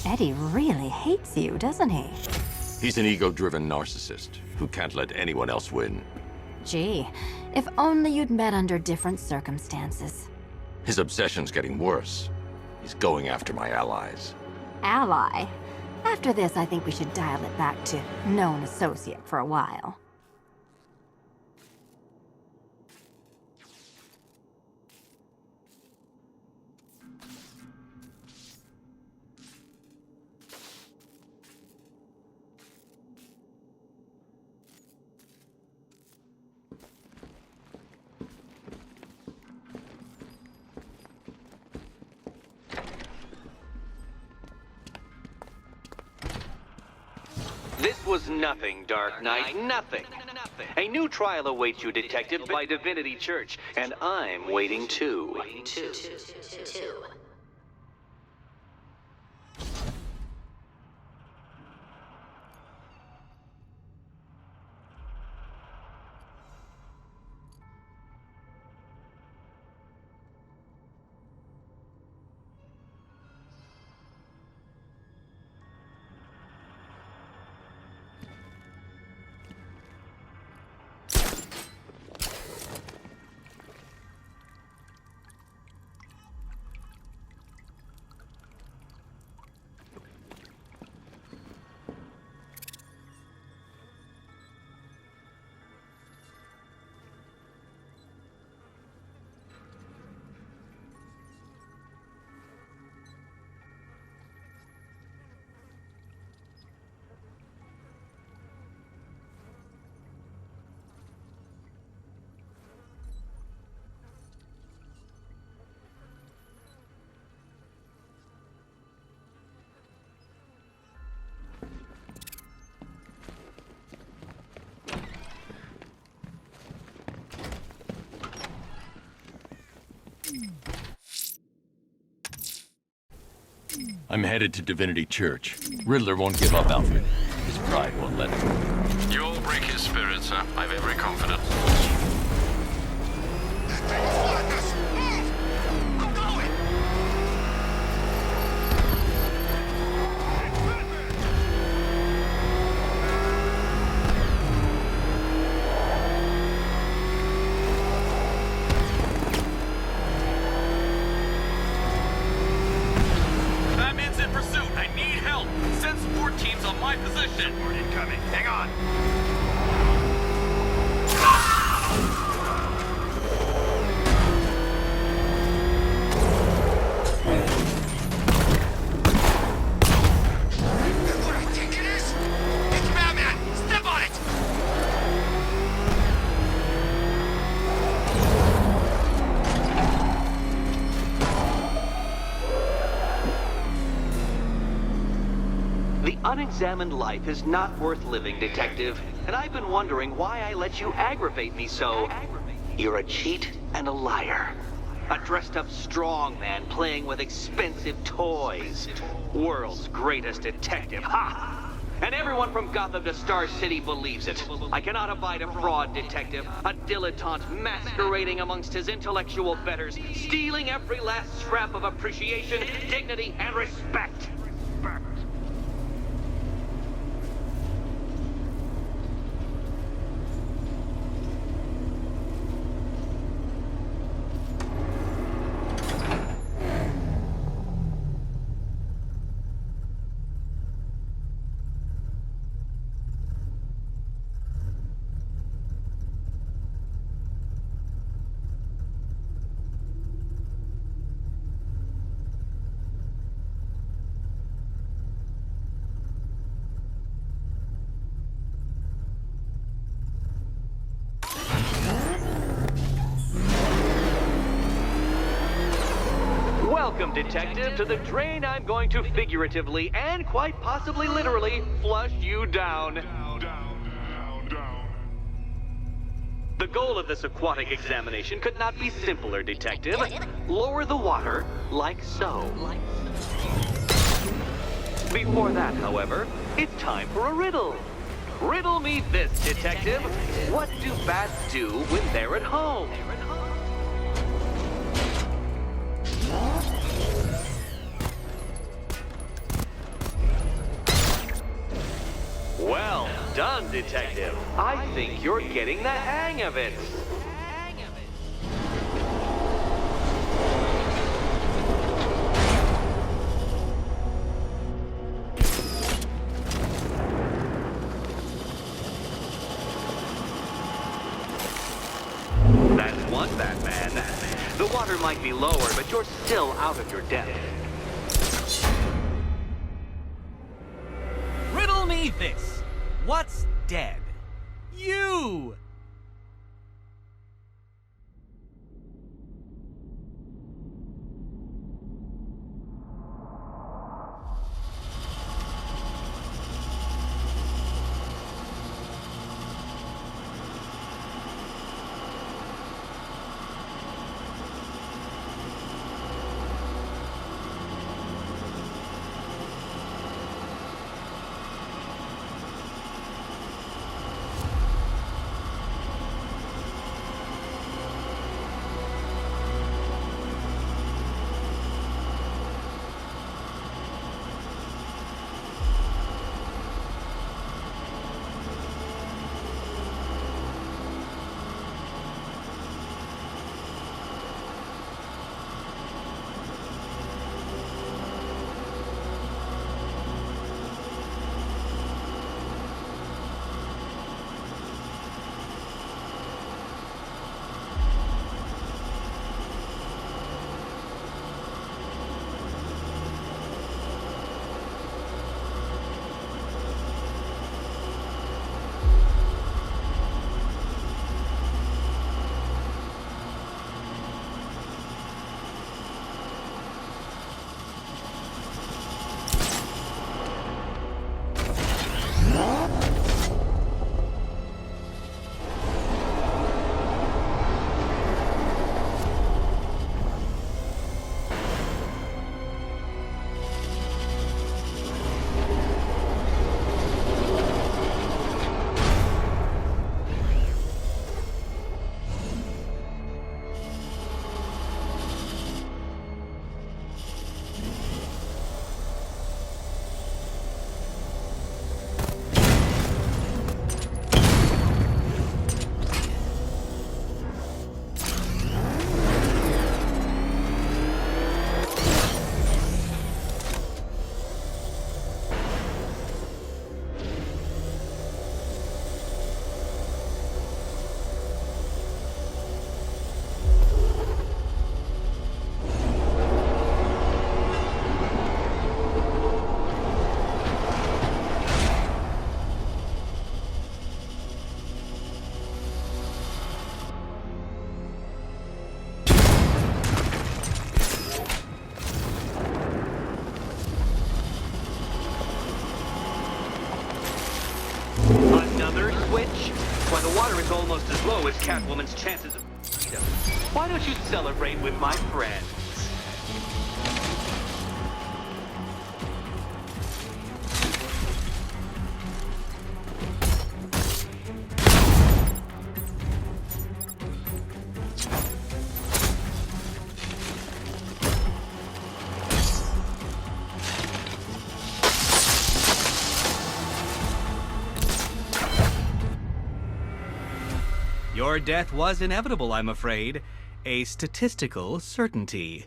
Eddie really hates you, doesn't he? He's an ego-driven narcissist who can't let anyone else win. Gee, if only you'd met under different circumstances. His obsession's getting worse. He's going after my allies. Ally? After this, I think we should dial it back to known associate for a while. This was nothing, Dark Knight, nothing. A new trial awaits you, Detective, by Divinity Church, and I'm waiting too. I'm headed to Divinity Church. Riddler won't give up, Alfred. His pride won't let him. You'll break his spirit, sir. I've every confidence. Batman's in pursuit. I need help. Send support teams on my position. Support incoming. Hang on. What I think it is? It's Batman! Step on it! The unexamined life is not worth living, Detective, and I've been wondering why I let you aggravate me so. You're a cheat and a liar. A dressed-up strongman playing with expensive toys. World's greatest detective, ha! And everyone from Gotham to Star City believes it. I cannot abide a fraud, Detective. A dilettante masquerading amongst his intellectual betters, stealing every last scrap of appreciation, dignity, and respect. Welcome, Detective, to the drain I'm going to figuratively and quite possibly literally flush you down. The goal of this aquatic examination could not be simpler, Detective. Lower the water like so. Before that, however, it's time for a riddle. Riddle me this, Detective. What do bats do when they're at home? Well done, Detective. I think you're getting the hang of it. That's one, Batman. The water might be lower, but you're still out of your depth. Riddle me this. What's dead? You! Another switch? Why, the water is almost as low as Catwoman's chances of freedom. Why don't you celebrate with my friends? Your death was inevitable, I'm afraid. A statistical certainty.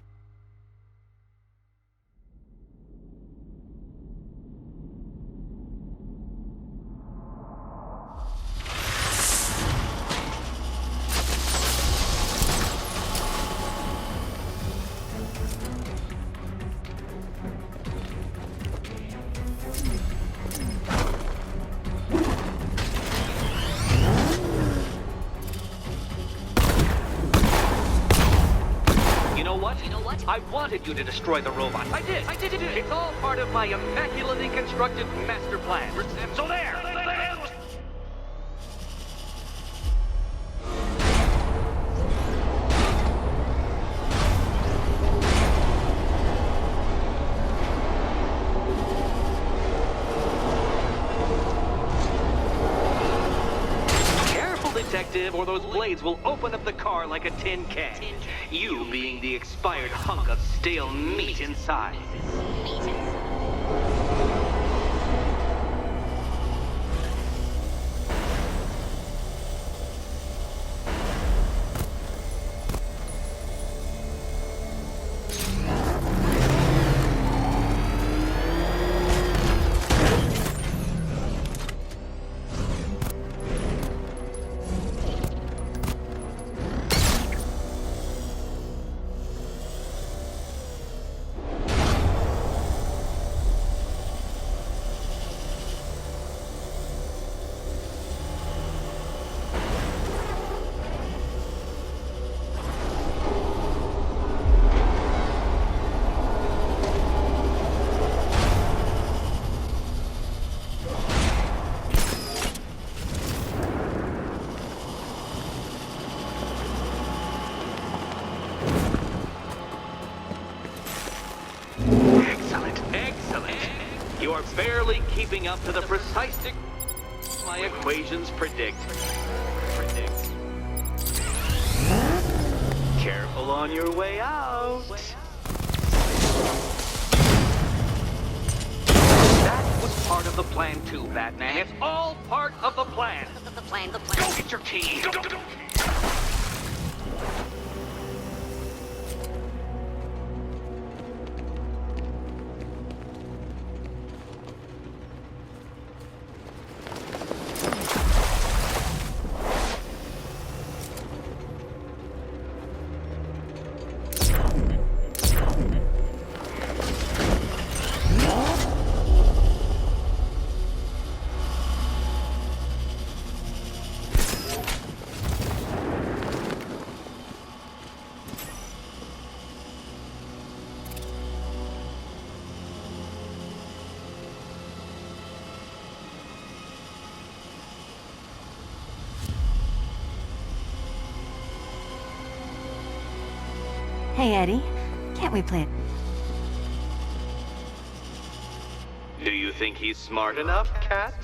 I wanted you to destroy the robot. I did. It's all part of my immaculately constructed master plan. So there. Detective, or those blades will open up the car like a tin can. You being the expired hunk of stale meat inside. You are barely keeping up to the precise my equations predict. Careful on your way out. That was part of the plan too, Batman. It's all part of the plan. The plan. Go get your key. Go. Hey, Eddie. Can't we play? Do you think he's smart enough, Cat?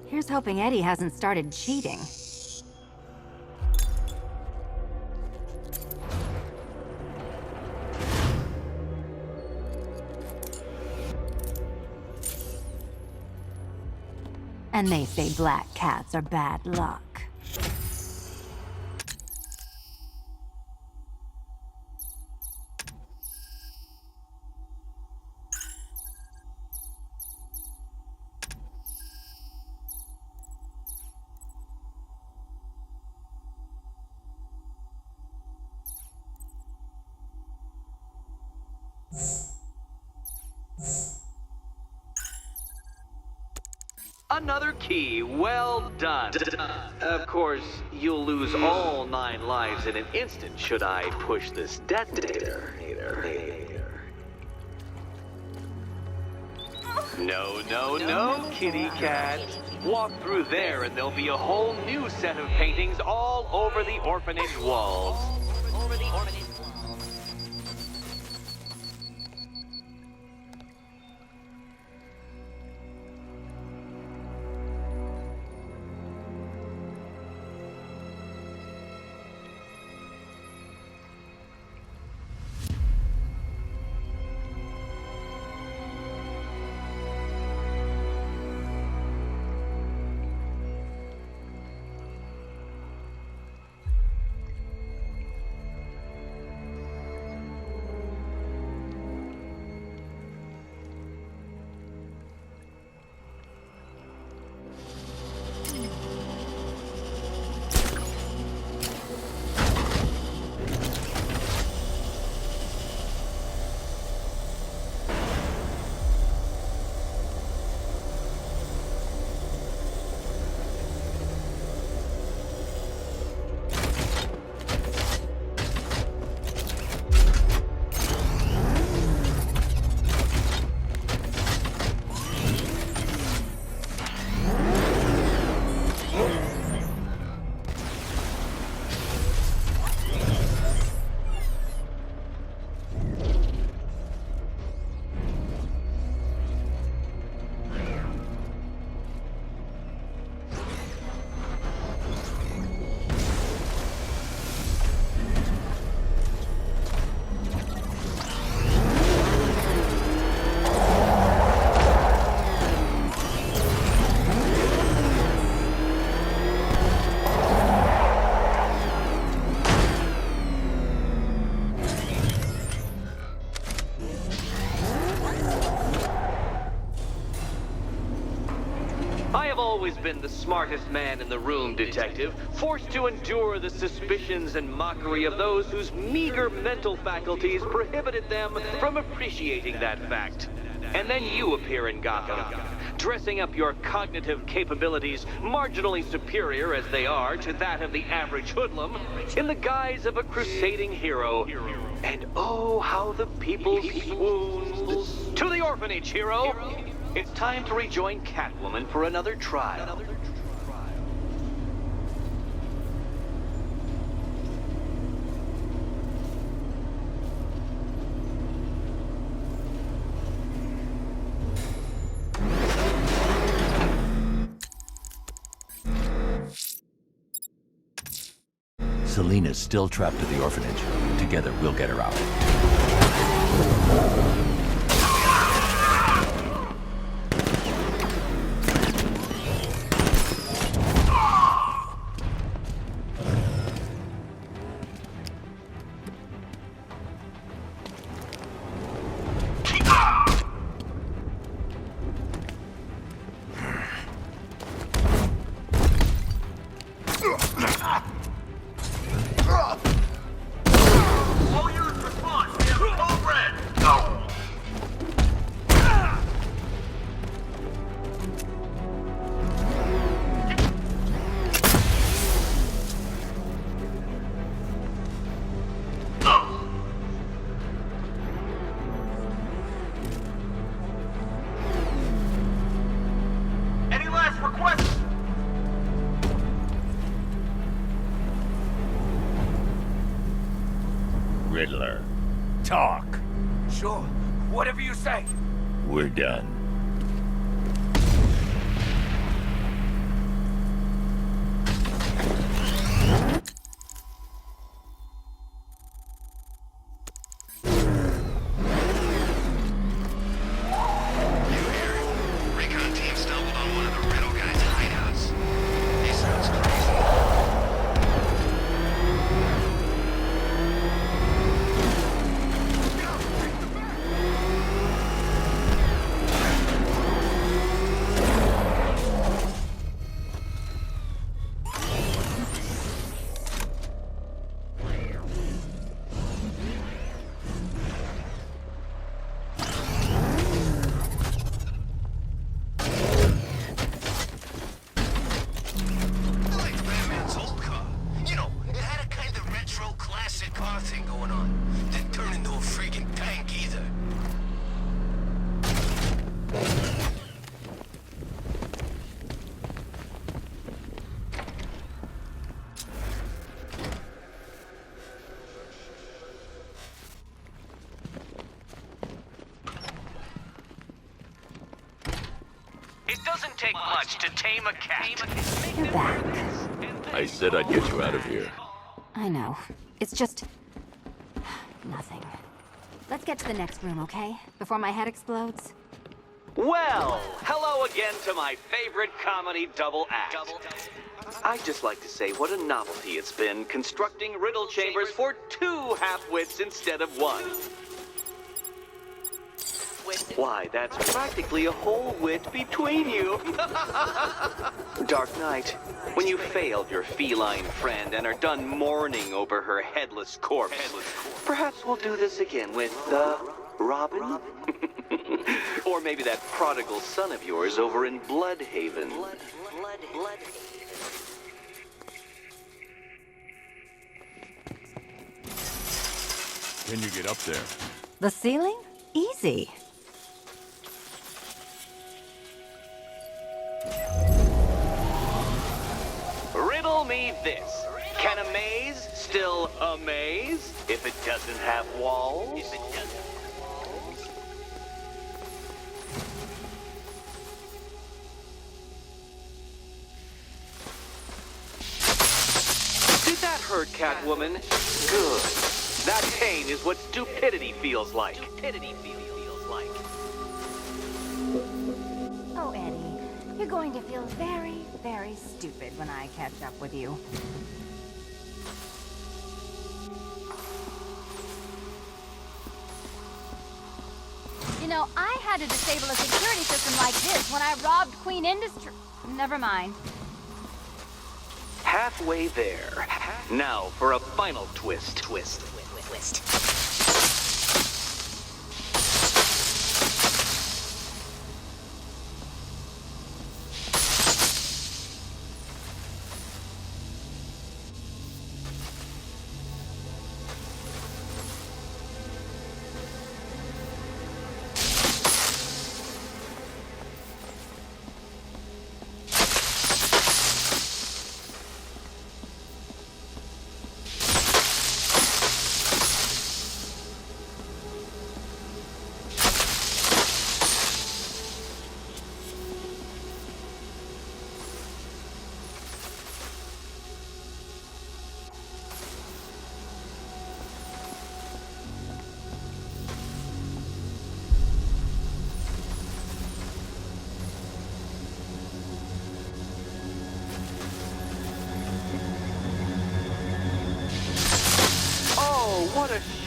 Here's hoping Eddie hasn't started cheating. And they say black cats are bad luck. Another key, well done. Of course, you'll lose all 9 lives in an instant should I push this detonator. No, kitty cat. Walk through there and there'll be a whole new set of paintings all over the orphanage walls. Always been the smartest man in the room, Detective, forced to endure the suspicions and mockery of those whose meager mental faculties prohibited them from appreciating that fact. And then you appear in Gotham, dressing up your cognitive capabilities marginally superior as they are to that of the average hoodlum, in the guise of a crusading hero. And oh, how the people swooned. orphanage, hero! It's time to rejoin Catwoman for another trial. Selena's still trapped at the orphanage. Together, we'll get her out. All units respond. We have code red. Go. Any last requests? Riddler, talk. Sure. Whatever you say. We're done. Recon team stumbled on one of the riddle guy's hideouts. He sounds crazy. I liked Batman's old car. You know, it had a kind of retro classic car thing going on. Didn't turn into a freaking tank either. It doesn't take much to tame a cat. You're back. I said I'd get you out of here. I know. It's just... nothing. Let's get to the next room, okay? Before my head explodes. Well, hello again to my favorite comedy double act. I'd just like to say what a novelty it's been constructing riddle chambers for two half-wits instead of one. Why, that's practically a whole wit between you. Dark Knight, when you failed your feline friend and are done mourning over her headless corpse, perhaps we'll do this again with, Robin? Or maybe that prodigal son of yours over in Bloodhaven. Can you get up there? The ceiling? Easy. Riddle me this. Can a maze still amaze if it doesn't have walls? Did that hurt, Catwoman? Good. That pain is what stupidity feels like. Oh, Eddie, you're going to feel very, very stupid when I catch up with you. You know, I had to disable a security system like this when I robbed Queen Industry. Never mind. Halfway there. Now for a final twist.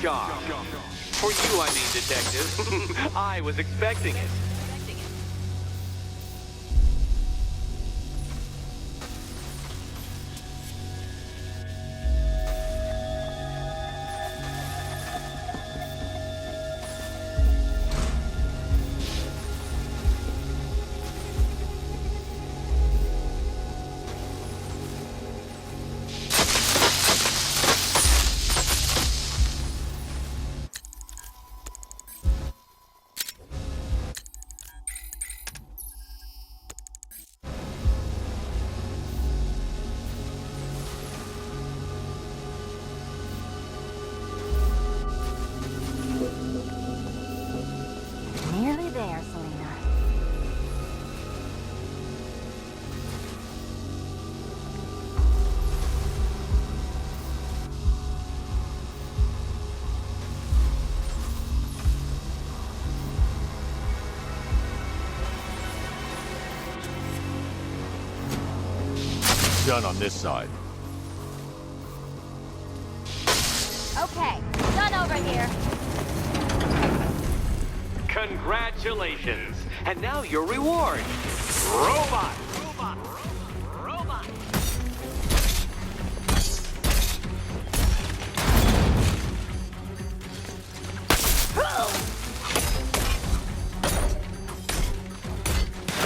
shock. For you, I mean, Detective. I was expecting it. Nearly there, Selena. Done on this side. Okay, done over here. Congratulations. And now your reward. Robot.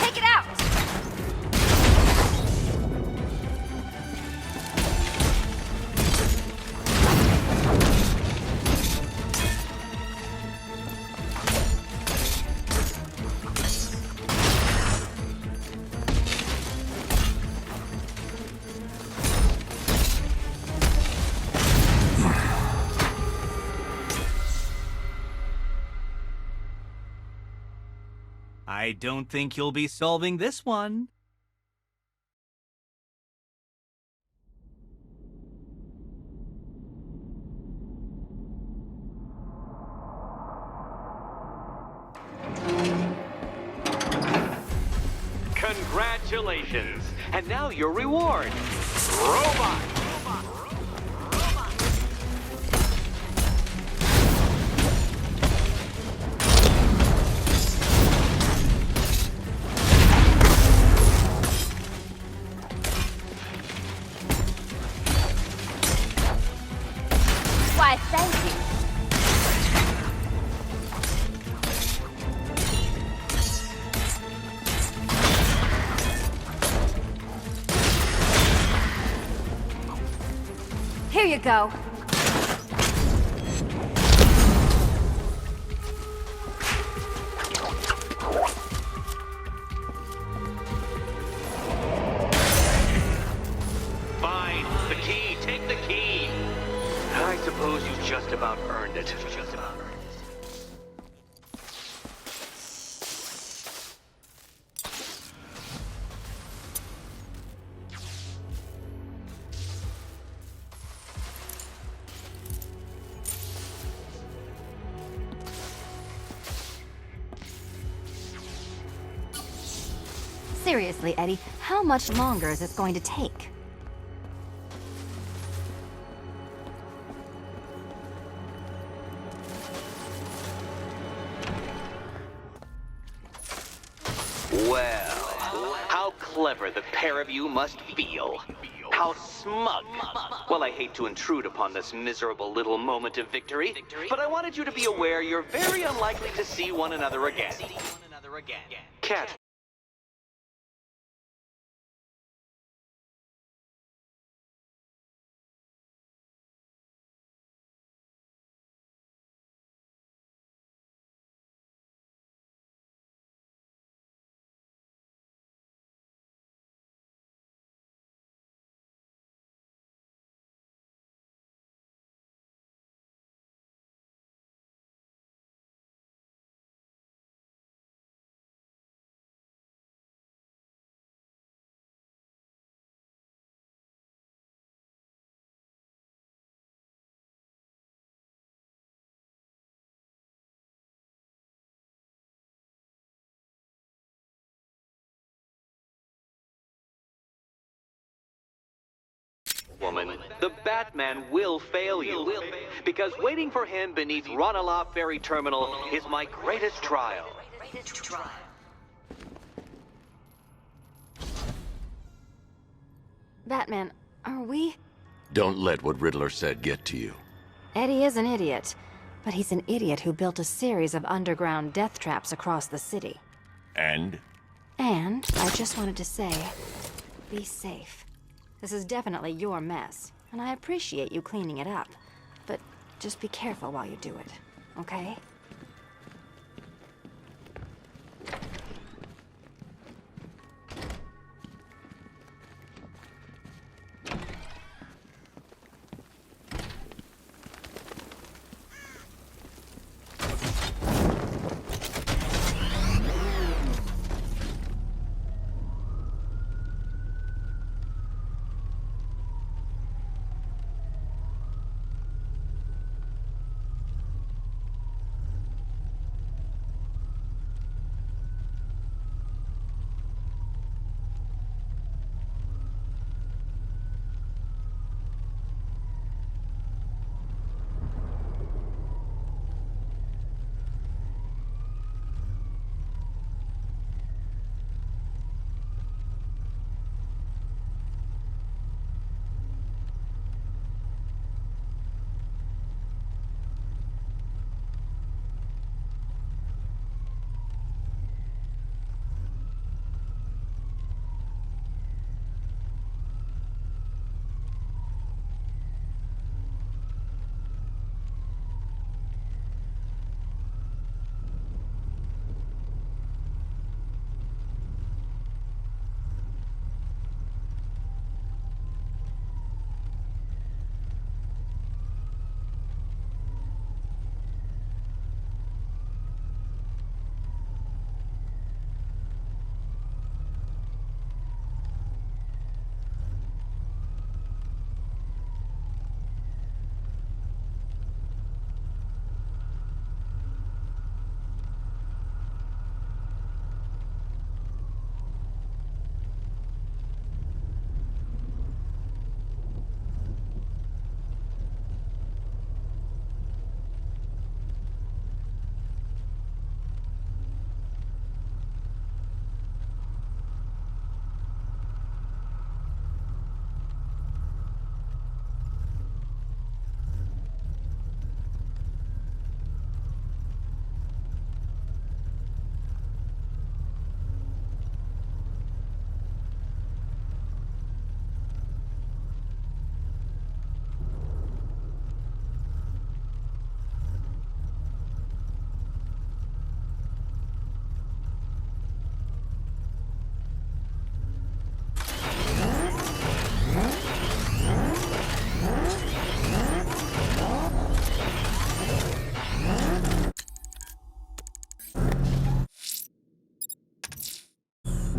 Take it out! I don't think you'll be solving this one. Congratulations. And now your reward. Robot. Why, thank you. Here you go. Fine. The key. Take the key. I suppose you just about earned it. Seriously, Eddie, how much longer is this going to take? Well, how clever the pair of you must feel. How smug. Well, I hate to intrude upon this miserable little moment of victory, but I wanted you to be aware you're very unlikely to see one another again. Cat. Batwoman, the Batman will fail you. Because waiting for him beneath Ranelagh Ferry Terminal is my greatest trial. Batman, are we? Don't let what Riddler said get to you. Eddie is an idiot, but he's an idiot who built a series of underground death traps across the city. And? And I just wanted to say, be safe. This is definitely your mess, and I appreciate you cleaning it up. But just be careful while you do it, okay?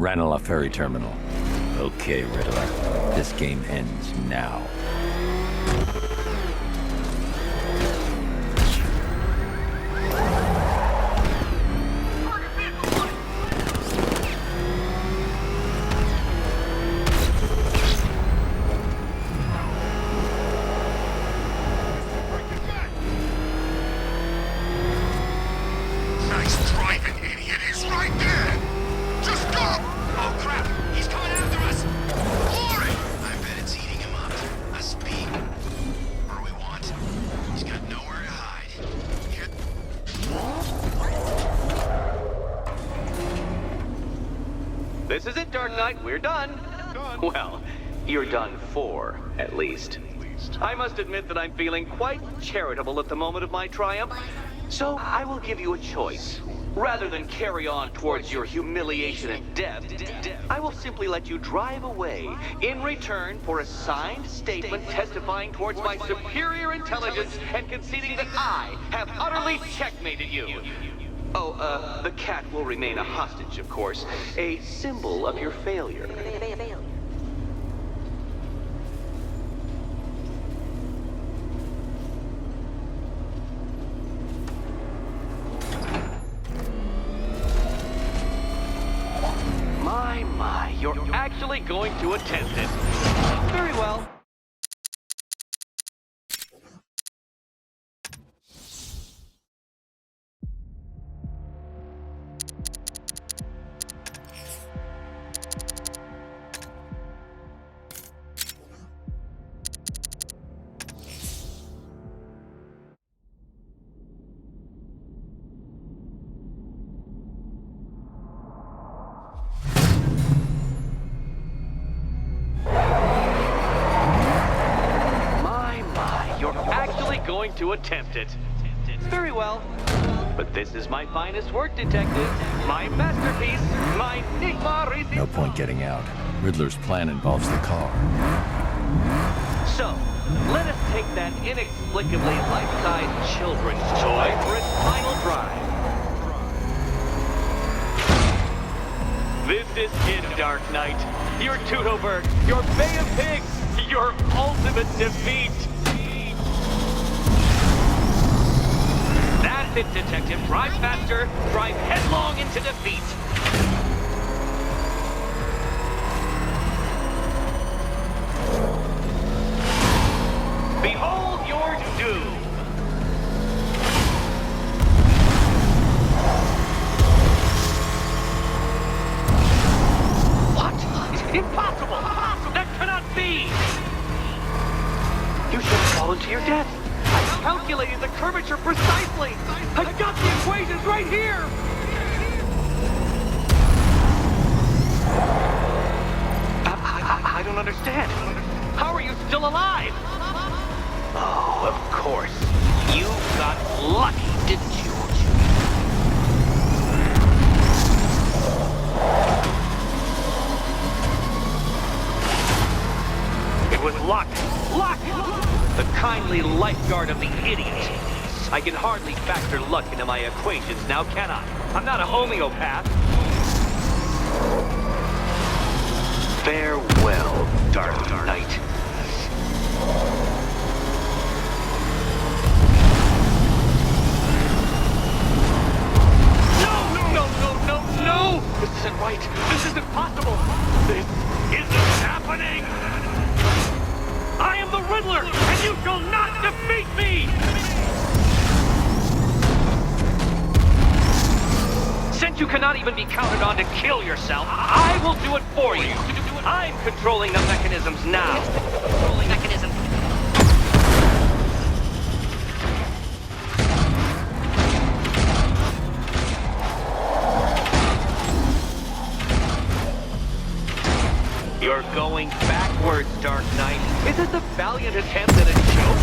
Ranelagh Ferry Terminal. Okay, Riddler. This game ends now. Nice driving, idiot. He's right there. Just go. Oh, crap. He's coming after us. Glory. I bet it's eating him up. A speed. What do we want? He's got nowhere to hide. Here. This is it, Dark Knight. We're done. Well, you're done for, at least. I must admit that I'm feeling quite charitable at the moment of my triumph. So I will give you a choice. Rather than carry on towards your humiliation and death, I will simply let you drive away in return for a signed statement testifying towards my superior intelligence and conceding that I have utterly checkmated you. Oh, the cat will remain a hostage, of course, a symbol of your failure. My, you're actually going to attempt it. Very well. going to attempt it. Very well. But this is my finest work, Detective. My masterpiece. My Enigma Resident. No point getting out. Riddler's plan involves the car. So, let us take that inexplicably life-size children's toy for its final drive. This is it, Dark Knight. Your Tudoberg, your Bay of Pigs, your ultimate defeat. That's it, Detective. Drive faster, drive headlong into defeat. Behold your doom. What? Impossible! That cannot be! You should have fallen to your death. I calculated the curvature precisely. I've got the equations right here. I don't understand. How are you still alive? Oh, of course. You got lucky, didn't you? It was luck. Luck! The kindly lifeguard of the idiot. I can hardly factor luck into my equations now, can I? I'm not a homeopath. Farewell, Dark Knight. No! This isn't right. This isn't possible. This isn't happening. I am the Riddler, and you shall not defeat me! Since you cannot even be counted on to kill yourself, I will do it for you. I'm controlling the mechanisms now. Controlling mechanism. You're going backwards, Dark Knight. Is this a valiant attempt at a joke?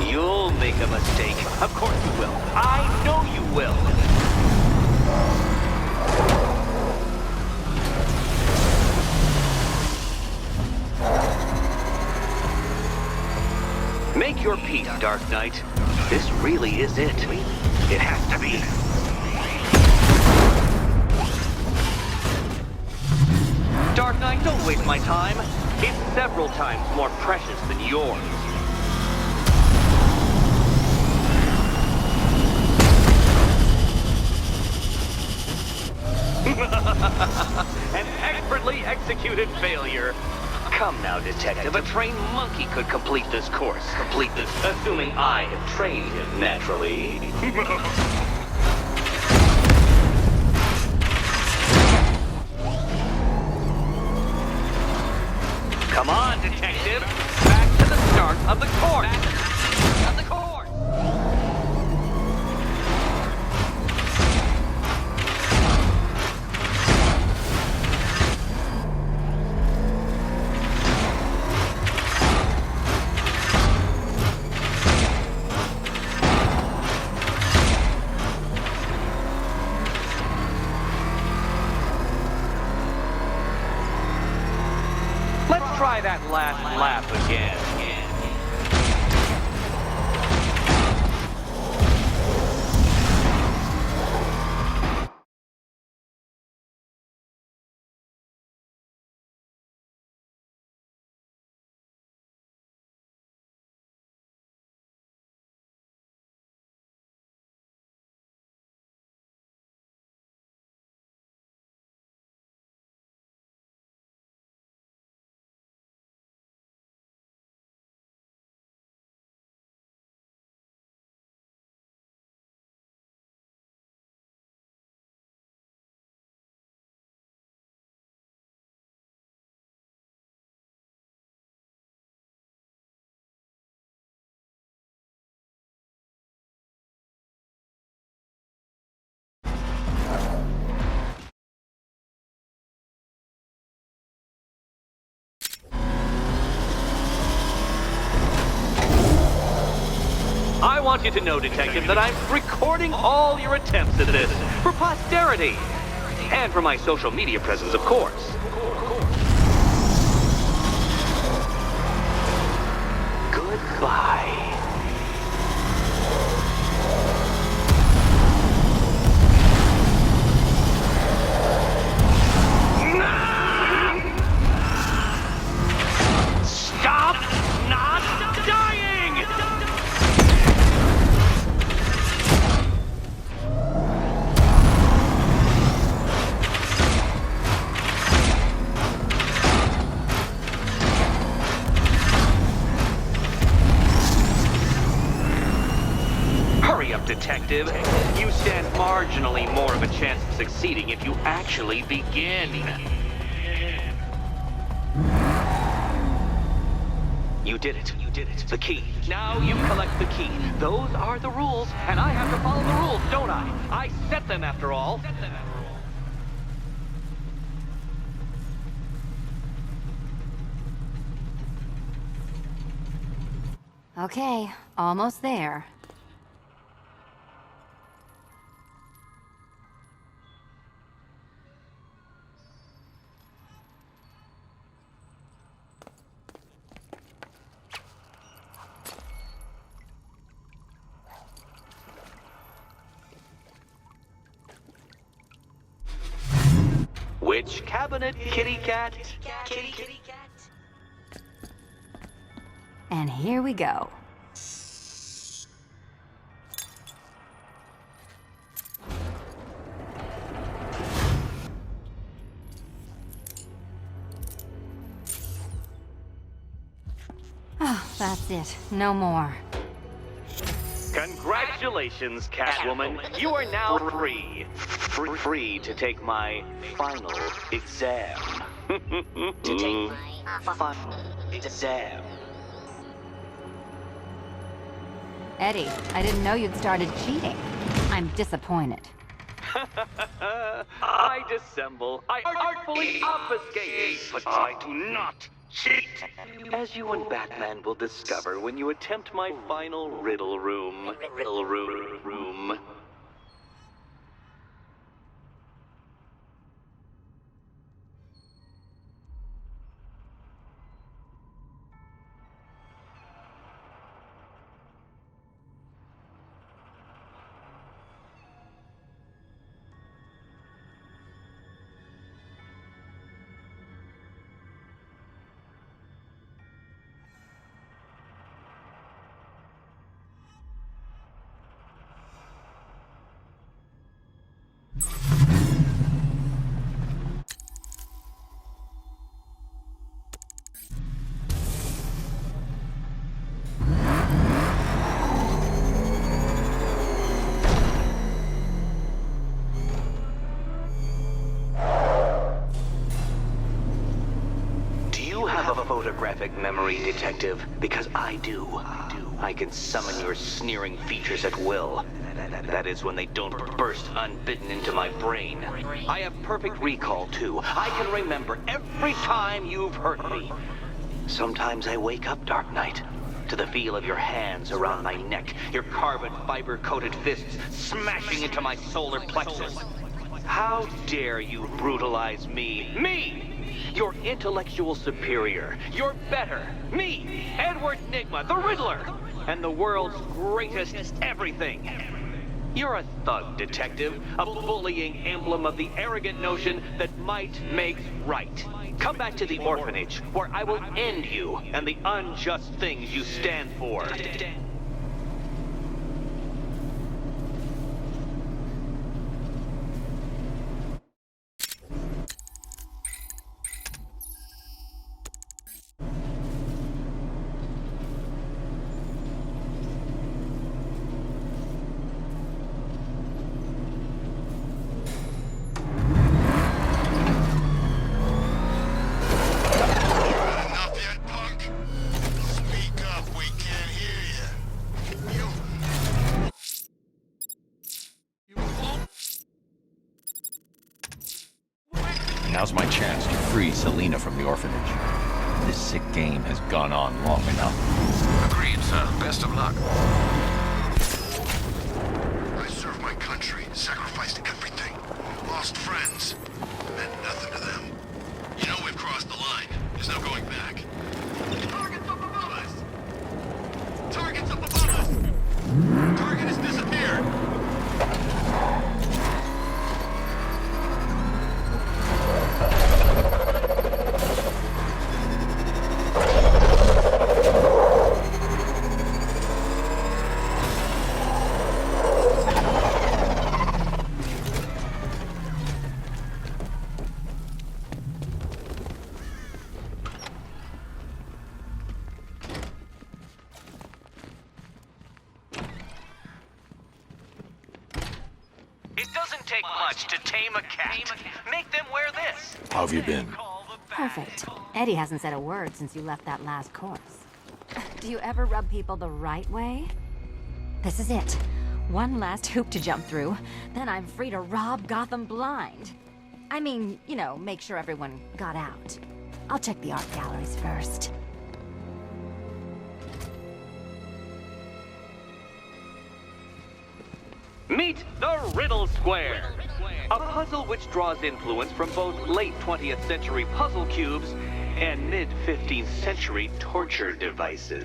You'll make a mistake. Of course you will. I know you will. Make your peace, Dark Knight. This really is it. It has to be. Dark Knight, don't waste my time. It's several times more precious than yours. An expertly executed failure. Come now, Detective. A trained monkey could complete this course. Assuming I have trained him, naturally. Come on, Detective. Back to the start of the course. Let's try that last lap again. want you to know, Detective, that I'm recording all your attempts at this for posterity. And for my social media presence, of course. Goodbye. Stop not dying! Hurry up, Detective. You stand marginally more of a chance of succeeding if you actually begin. You did it. You did it. The key. Now you collect the key. Those are the rules, and I have to follow the rules, don't I? I set them after all. Okay, almost there. Which cabinet, kitty cat? Kitty cat? And here we go. Oh, that's it. No more. Congratulations, Catwoman. You are now free. Free to take my final exam. To take my final exam. Eddie, I didn't know you'd started cheating. I'm disappointed. I dissemble. I artfully obfuscate. But I do not cheat. As you and Batman will discover when you attempt my final riddle room. Riddle room. Photographic memory, Detective, because I do. I can summon your sneering features at will. That is when they don't burst unbidden into my brain. I have perfect recall, too. I can remember every time you've hurt me. Sometimes I wake up, Dark Knight, to the feel of your hands around my neck, your carbon fiber-coated fists smashing into my solar plexus. How dare you brutalize me? Me! Your intellectual superior. You're better. Me, Edward Nygma, the Riddler, and the world's greatest everything. You're a thug, Detective, a bullying emblem of the arrogant notion that might makes right. Come back to the orphanage, where I will end you and the unjust things you stand for. Now's my chance to free Selina from the orphanage. This sick game has gone on long enough. Agreed, sir. Best of luck. It doesn't take much to tame a cat. Make them wear this. How have you been? Perfect. Eddie hasn't said a word since you left that last course. Do you ever rub people the right way? This is it. One last hoop to jump through, then I'm free to rob Gotham blind. I mean, you know, make sure everyone got out. I'll check the art galleries first. Meet the Riddle Square, a puzzle which draws influence from both late 20th century puzzle cubes and mid 15th century torture devices.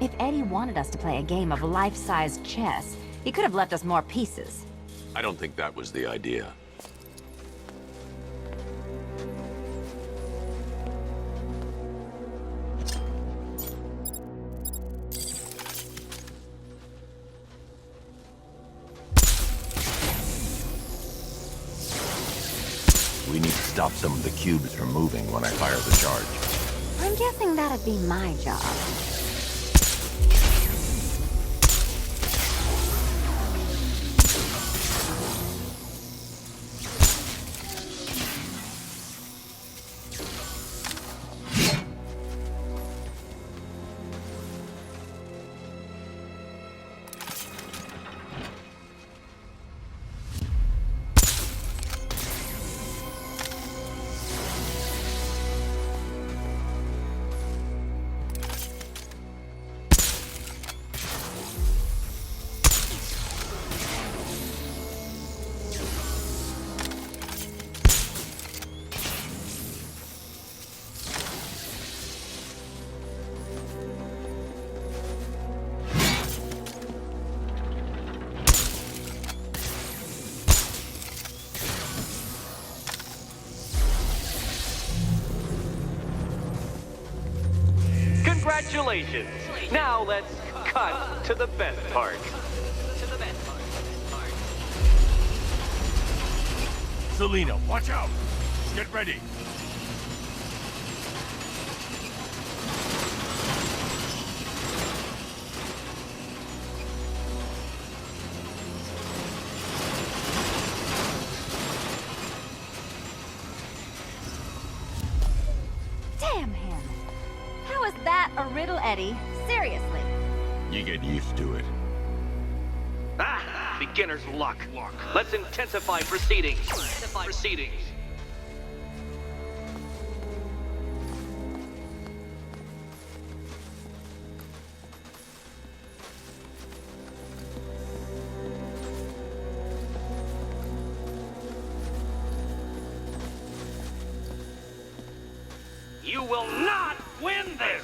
If Eddie wanted us to play a game of life-sized chess, he could have left us more pieces. I don't think that was the idea. We need to stop some of the cubes from moving when I fire the charge. I'm guessing that'd be my job. Congratulations! Now let's cut to the best part. Selina, watch out! Get ready! Damn him! How is that a riddle, Eddie? Seriously. You get used to it. Ah! Beginner's luck. Let's intensify proceedings. You will not win this!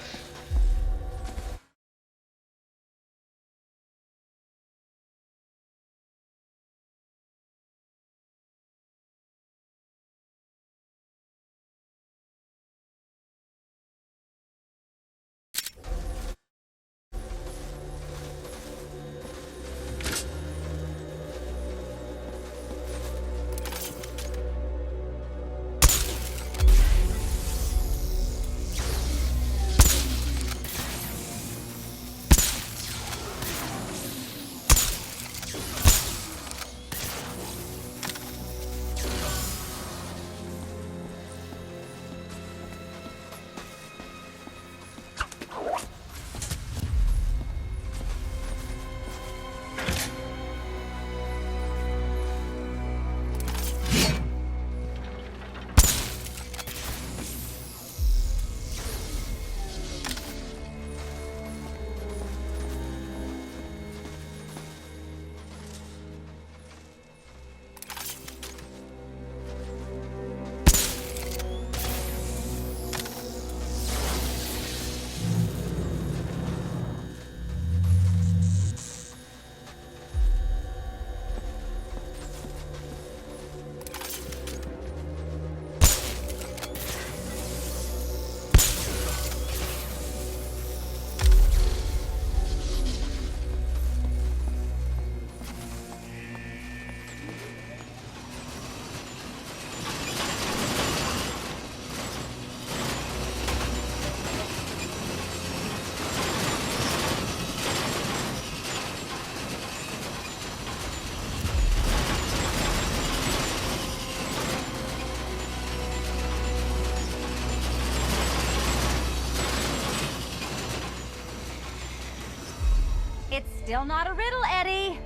It's still not a riddle, Eddie.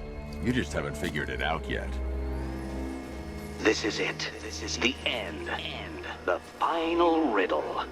You just haven't figured it out yet. This is it. This is the end. The final riddle.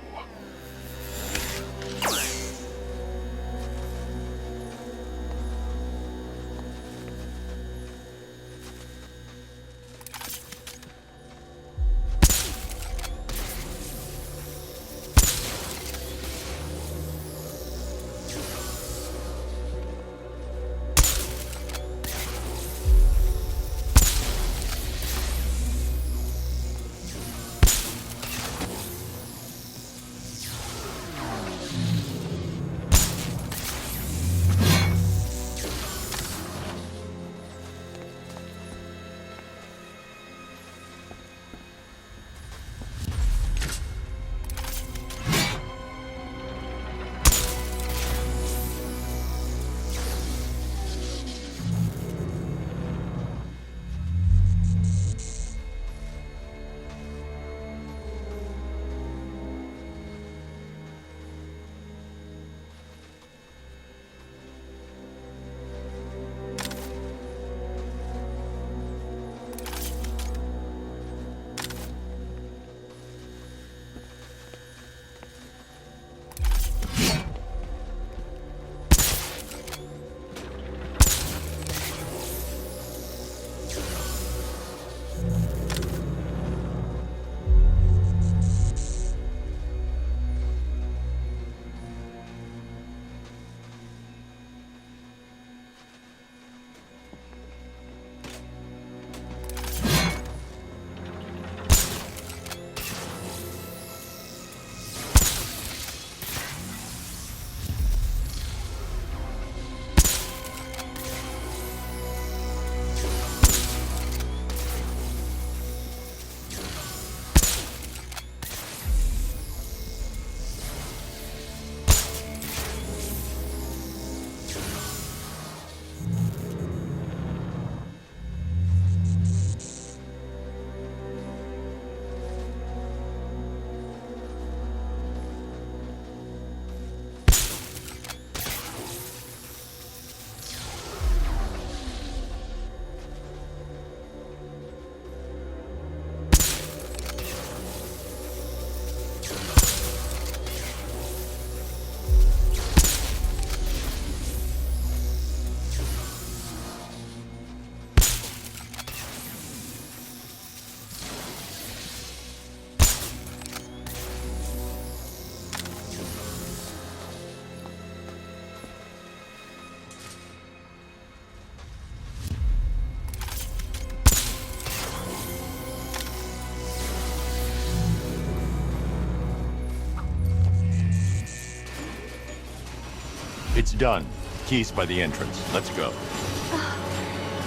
It's done. Keys by the entrance. Let's go.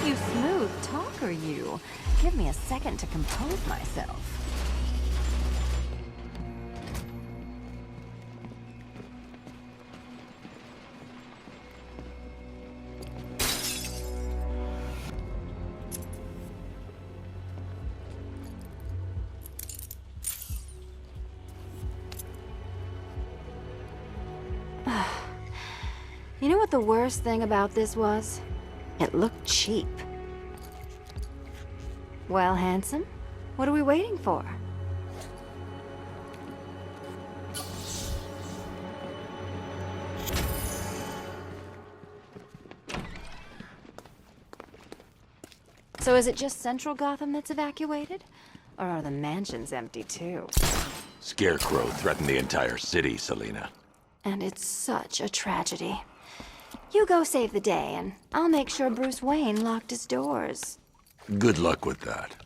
You smooth talker, you. Give me a second to compose myself. You know what the worst thing about this was? It looked cheap. Well, handsome, what are we waiting for? So is it just Central Gotham that's evacuated? Or are the mansions empty too? Scarecrow threatened the entire city, Selina. And it's such a tragedy. You go save the day, and I'll make sure Bruce Wayne locked his doors. Good luck with that.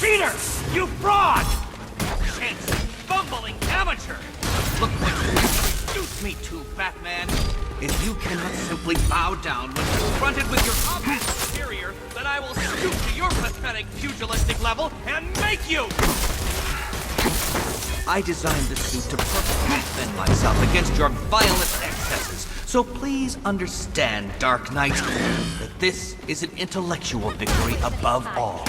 cheater! You fraud! Chance, bumbling amateur! Look what you reduced me to, Batman! If you cannot simply bow down when confronted with your obvious superior, then I will stoop to your pathetic pugilistic level and make you! I designed this suit to perfectly defend myself against your violent excesses. So please understand, Dark Knight, that this is an intellectual victory above all.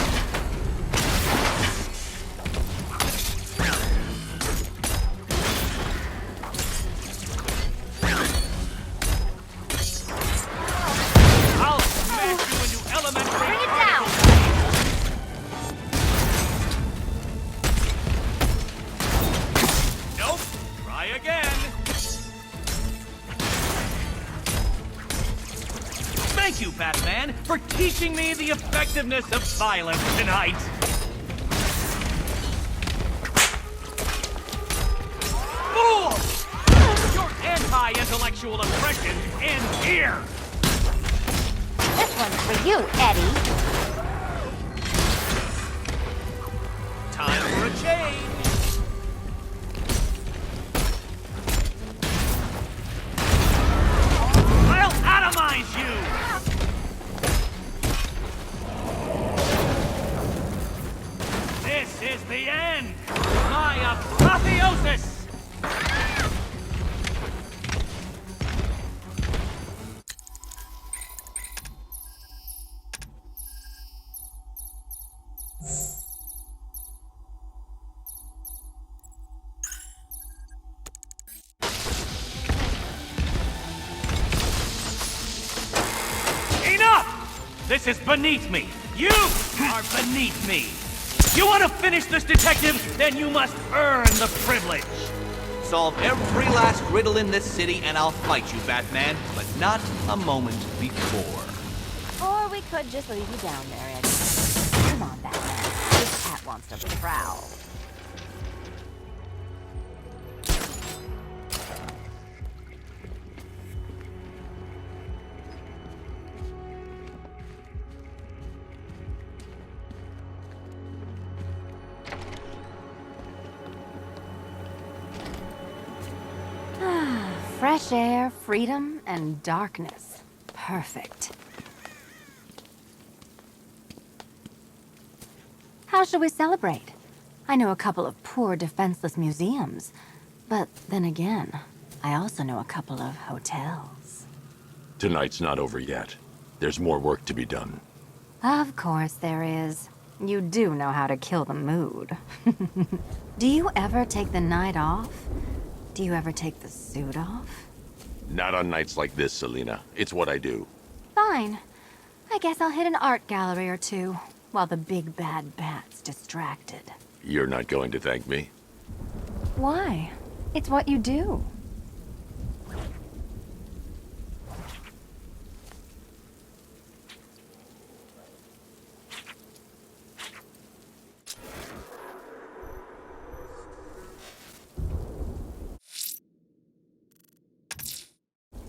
I'll smash you into elementary. Bring it down! Nope. Try again. Thank you, Batman, for teaching me the effectiveness of violence tonight. Fool! Your anti-intellectual aggression ends here. This one's for you, Eddie. Time for a change. I'll atomize you! This is the end! My apotheosis! Enough! This is beneath me. You are beneath me. You want to finish this, detective? Then you must earn the privilege. Solve every last riddle in this city and I'll fight you, Batman, but not a moment before. Or we could just leave you down there, Eddie. Come on, Batman. This cat wants to prowl. Fresh air, freedom, and darkness. Perfect. How should we celebrate? I know a couple of poor, defenseless museums. But then again, I also know a couple of hotels. Tonight's not over yet. There's more work to be done. Of course there is. You do know how to kill the mood. Do you ever take the night off? Do you ever take the suit off? Not on nights like this, Selina. It's what I do. Fine. I guess I'll hit an art gallery or two, while the big bad bat's distracted. You're not going to thank me? Why? It's what you do.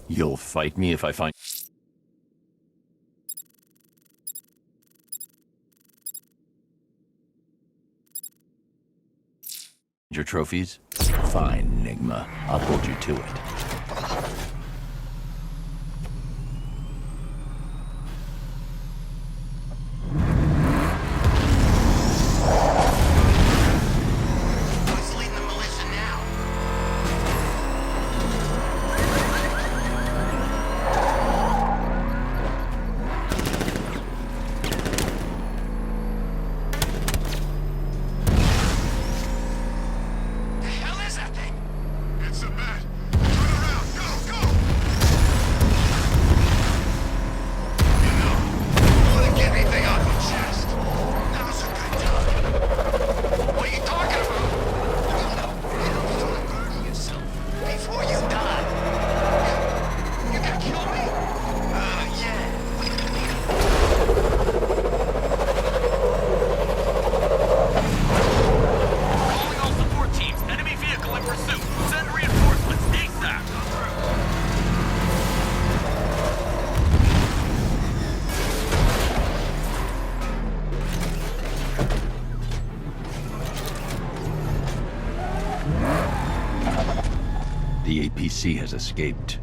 You'll fight me if I find... your trophies? Fine, Enigma. I'll hold you to it. Who's leading the militia now? The hell is that thing? It's a bat. Turn around, go! the APC has escaped.